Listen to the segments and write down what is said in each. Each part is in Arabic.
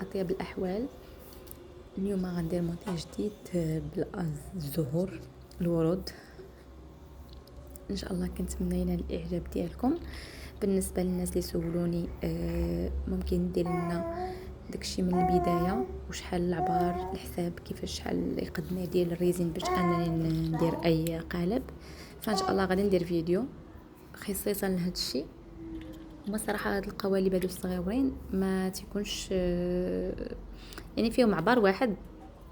اطيب الاحوال. اليوم غندير مونتاج جديد بالزهور الورود. ان شاء الله كنتمنى ينال الاعجاب ديالكم. بالنسبه للناس اللي سولوني ممكن دير لنا داكشي من البدايه، وشحال العبار الحساب، كيفاش شحال يقدنا ديال الريزين باش انني ندير اي قالب. فان شاء الله غادي ندير فيديو خصيصا لهذا الشيء. هما صراحه هاد القوالب هادو الصغيورين ما تيكونش يعني فيهم عبار واحد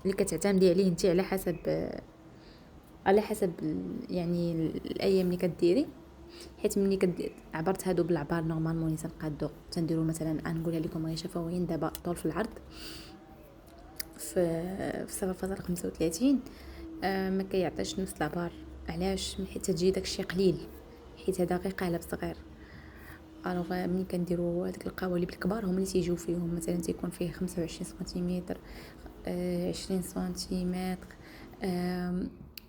اللي كتعتمدي عليه انت على حسب يعني الايام اللي كديري. حيت ملي عبرت هادو بالعبار نورمالمون اللي تنقادو تنديروا مثلا نقولها لكم غير شفويين دابا طول في العرض في 0.35 ما كيعطيش نفس العبار. علاش؟ من حيت تجي داكشي قليل، حيت هذا غير قالب صغير. الوغ ملي كنديروا هذيك القوالب الكبار هما اللي تيجيو فيهم مثلا تيكون فيه 25 سنتيمتر 20 سنتيمتر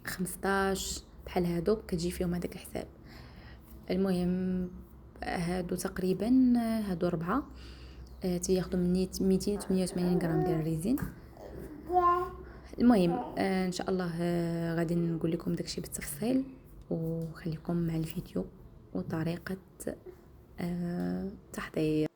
15 بحال هادو كتجي فيهم هذاك الحساب. المهم هادو تقريبا هادو 4 تياخذوا مني 288 غرام ديال الريزين. المهم ان شاء الله غادي نقول لكم داكشي بالتفصيل، وخليكم مع الفيديو وطريقه تحضير.